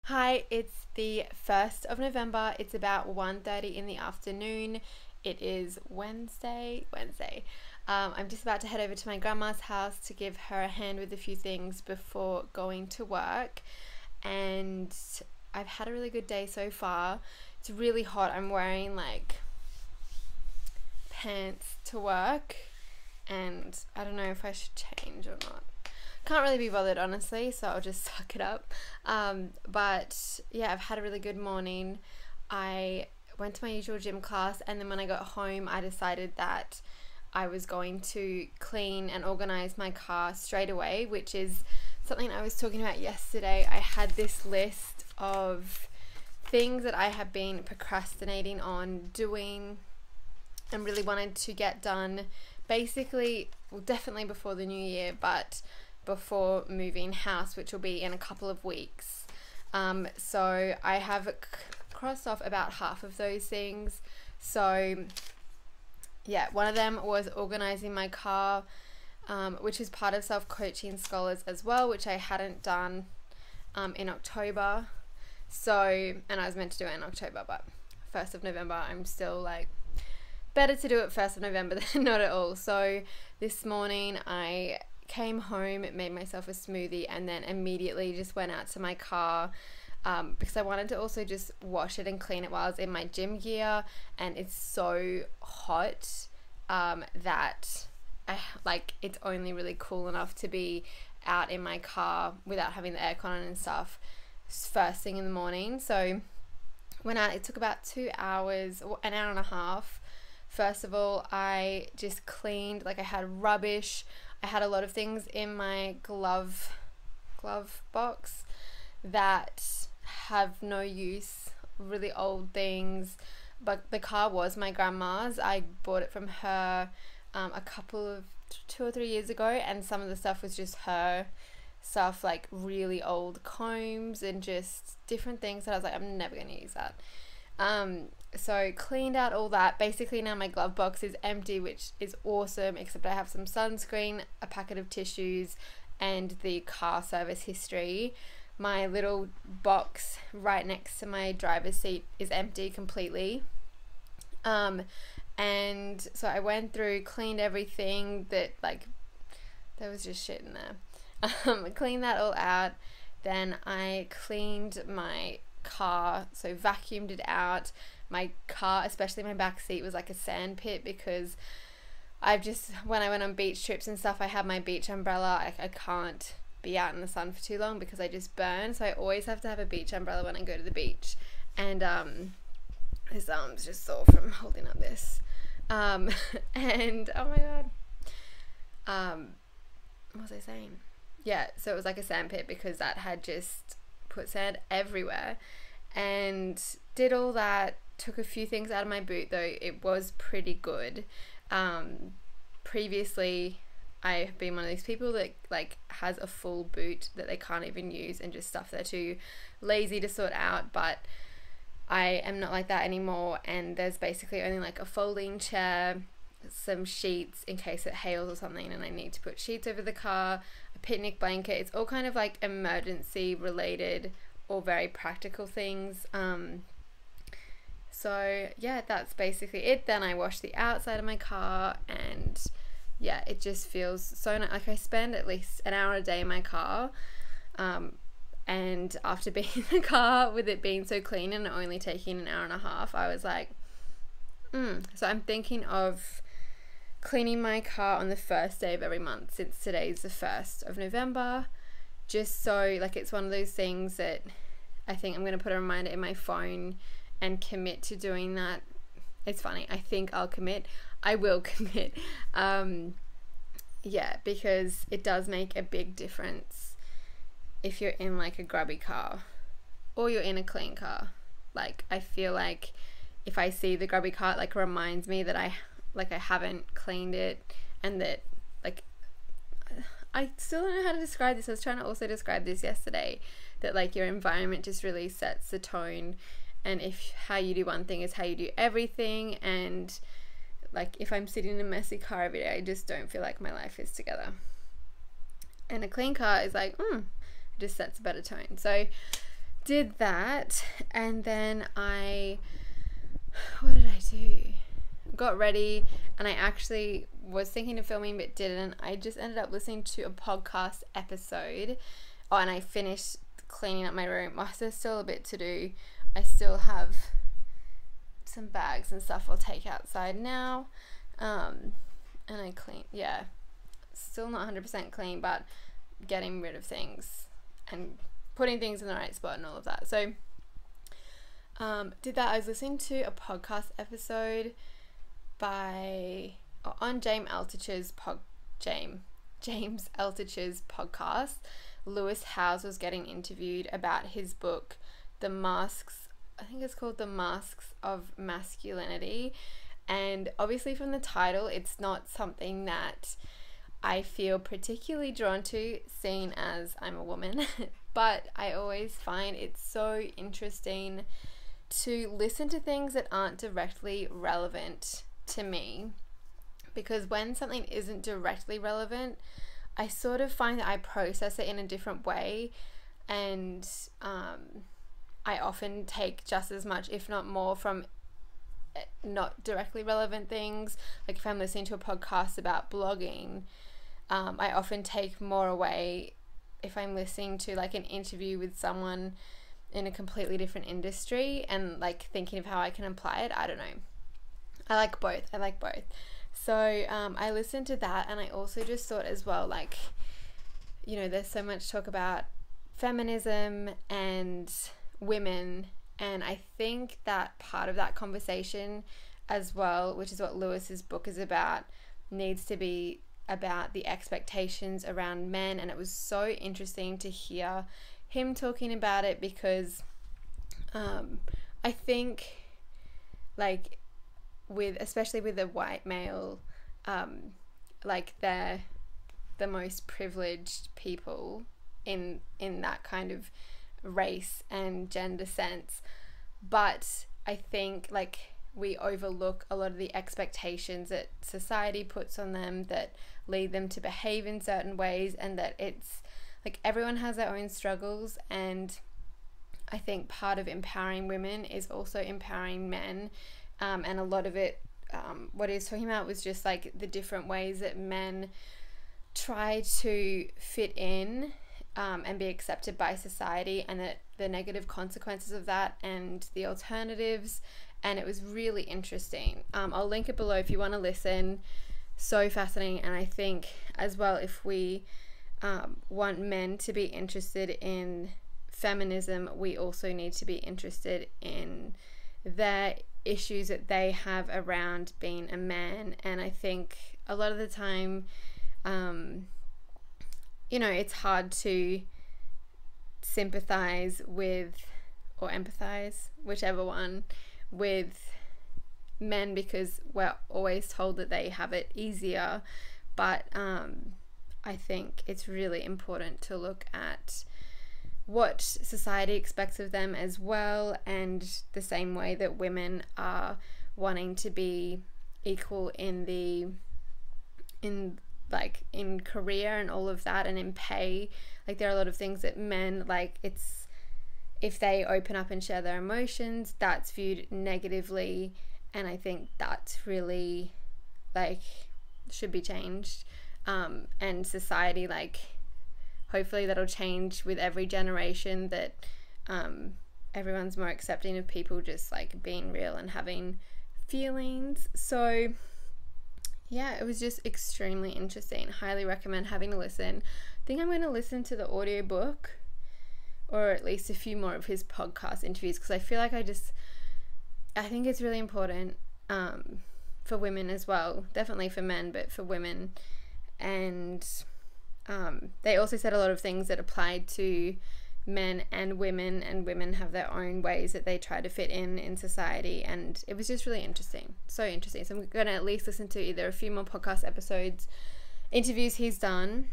Hi, it's the 1st of November. It's about 1:30 in the afternoon. It is Wednesday. I'm just about to head over to my grandma's house to give her a hand with a few things before going to work. And I've had a really good day so far. It's really hot. I'm wearing like pants to work and I don't know if I should change or not. Can't really be bothered, honestly, so I'll just suck it up. But yeah, I've had a really good morning. I went to my usual gym class, and then when I got home I decided that I was going to clean and organize my car straight away, which is something I was talking about yesterday. I had this list of things that I have been procrastinating on doing and really wanted to get done basically, well, definitely before the new year, but before moving house, which will be in a couple of weeks. So I have crossed off about half of those things. So yeah, one of them was organizing my car, which is part of self-coaching scholars as well, which I hadn't done in October. So, and I was meant to do it in October, but 1st of November, I'm still like, better to do it 1st of November than not at all. So this morning I came home, made myself a smoothie, and then immediately just went out to my car because I wanted to also just wash it and clean it while I was in my gym gear. And it's so hot that it's only really cool enough to be out in my car without having the aircon on and stuff first thing in the morning. So went out. It took about 2 hours or an hour and a half. First of all, I just cleaned, like I had rubbish. I had a lot of things in my glove box that have no use, really old things. But the car was my grandma's. I bought it from her a couple of 2 or 3 years ago, and some of the stuff was just her stuff, like really old combs and just different things that I was like, I'm never going to use that. So cleaned out all that. Basically now my glove box is empty, which is awesome, except I have some sunscreen, a packet of tissues, and the car service history. My little box right next to my driver's seat is empty completely. And so I went through, cleaned everything that, like, there was just shit in there. Cleaned that all out. Then I cleaned my car, so vacuumed it out. My car, especially my back seat, was like a sand pit because when I went on beach trips and stuff, I had my beach umbrella. I can't be out in the sun for too long because I just burn, so I always have to have a beach umbrella when I go to the beach. And his arm's just sore from holding up this. And oh my god, what was I saying? Yeah, so it was like a sand pit because that had just put sand everywhere. And did all that, took a few things out of my boot, though it was pretty good. Previously I've been one of these people that like has a full boot that they can't even use and just stuff they're too lazy to sort out, but I am not like that anymore. And there's basically only like a folding chair, some sheets in case it hails or something and I need to put sheets over the car, a picnic blanket. It's all kind of like emergency related or very practical things. So yeah, that's basically it. Then I wash the outside of my car, and yeah, it just feels so nice. Like I spend at least an hour a day in my car, and after being in the car with it being so clean and only taking an hour and a half, I was like, So I'm thinking of cleaning my car on the first day of every month, since today's the 1st of November, just so like it's one of those things that I think I'm going to put a reminder in my phone and commit to doing that. It's funny, I think I'll commit. I will commit. Yeah, because it does make a big difference if you're in like a grubby car or you're in a clean car. Like I feel like if I see the grubby car, it like reminds me that I haven't cleaned it, and that like I still don't know how to describe this. I was trying to also describe this yesterday, that like your environment just really sets the tone, and if how you do one thing is how you do everything. And like if I'm sitting in a messy car every day, I just don't feel like my life is together. And a clean car is like, it just sets a better tone. So did that, and then what did I do? Got ready, and I actually was thinking of filming but didn't. I just ended up listening to a podcast episode. Oh, and I finished cleaning up my room. Oh, there's still a bit to do. I still have some bags and stuff I'll take outside now. And I clean, yeah. Still not 100% clean, but getting rid of things and putting things in the right spot and all of that. So, did that. I was listening to a podcast episode on James Altucher's podcast. Lewis Howes was getting interviewed about his book, The Masks. I think it's called The Masks of Masculinity. And obviously from the title, it's not something that I feel particularly drawn to, seeing as I'm a woman. But I always find it so interesting to listen to things that aren't directly relevant to me. Because when something isn't directly relevant, I sort of find that I process it in a different way, and I often take just as much, if not more, from not directly relevant things. Like if I'm listening to a podcast about blogging, I often take more away if I'm listening to like an interview with someone in a completely different industry and like thinking of how I can apply it. I don't know. I like both. So I listened to that, and I also just thought as well, like, you know, there's so much talk about feminism and women, and I think that part of that conversation as well, which is what Lewis's book is about, needs to be about the expectations around men. And it was so interesting to hear him talking about it, because I think like especially with the white male, like they're the most privileged people in that kind of race and gender sense, but I think like we overlook a lot of the expectations that society puts on them that lead them to behave in certain ways, and that it's like everyone has their own struggles. And I think part of empowering women is also empowering men, and a lot of it, what he was talking about was just like the different ways that men try to fit in and be accepted by society, and that the negative consequences of that and the alternatives. And it was really interesting. I'll link it below if you want to listen. So fascinating. And I think as well, if we want men to be interested in feminism, we also need to be interested in their issues that they have around being a man. And I think a lot of the time, you know, it's hard to sympathize with, or empathize, whichever one, with men, because we're always told that they have it easier. But I think it's really important to look at what society expects of them as well, and the same way that women are wanting to be equal in career and all of that, and in pay. Like there are a lot of things that men, like, it's, if they open up and share their emotions, that's viewed negatively, and I think that's really like should be changed. And society, like, hopefully that'll change with every generation, that everyone's more accepting of people just like being real and having feelings. So yeah, it was just extremely interesting. Highly recommend having a listen. I think I'm going to listen to the audiobook, or at least a few more of his podcast interviews, because I feel like I think it's really important for women as well. Definitely for men, but for women. And they also said a lot of things that applied to men and women have their own ways that they try to fit in society, and it was just really interesting. So interesting. So I'm going to at least listen to either a few more podcast episodes, interviews he's done,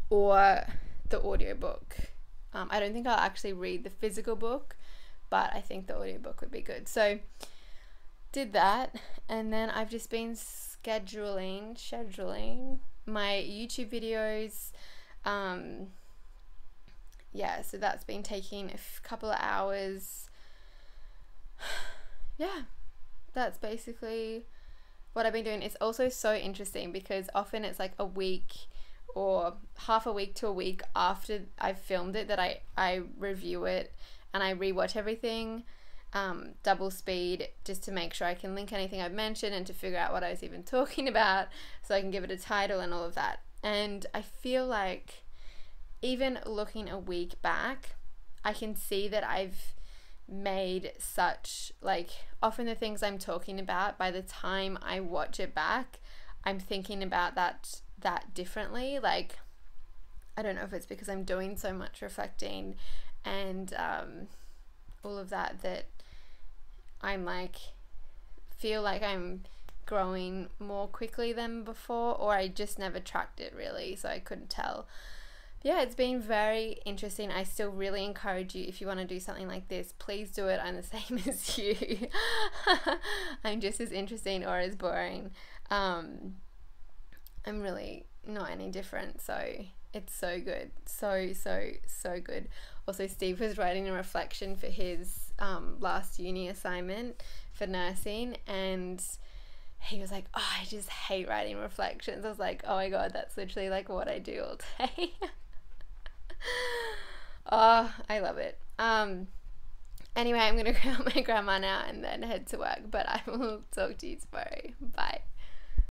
or the audiobook. I don't think I'll actually read the physical book, but I think the audiobook would be good. So did that, and then I've just been scheduling my YouTube videos. yeah, so that's been taking a couple of hours. Yeah, that's basically what I've been doing. It's also so interesting because often it's like a week or half a week to a week after I've filmed it that I review it and I rewatch everything, double speed, just to make sure I can link anything I've mentioned and to figure out what I was even talking about so I can give it a title and all of that. And I feel like even looking a week back, I can see that I've made such, like, often the things I'm talking about, by the time I watch it back, I'm thinking about that differently. Like, I don't know if it's because I'm doing so much reflecting and all of that I'm like, feel like I'm growing more quickly than before, or I just never tracked it really, so I couldn't tell. Yeah, it's been very interesting. I still really encourage you, if you want to do something like this, please do it. I'm the same as you. I'm just as interesting or as boring. I'm really not any different, so it's so good. So good. Also, Steve was writing a reflection for his last uni assignment for nursing, and he was like, oh, I just hate writing reflections. I was like, oh my god, that's literally like what I do all day. Oh, I love it. Anyway, I'm gonna grab my grandma now and then head to work, but I will talk to you tomorrow. Bye.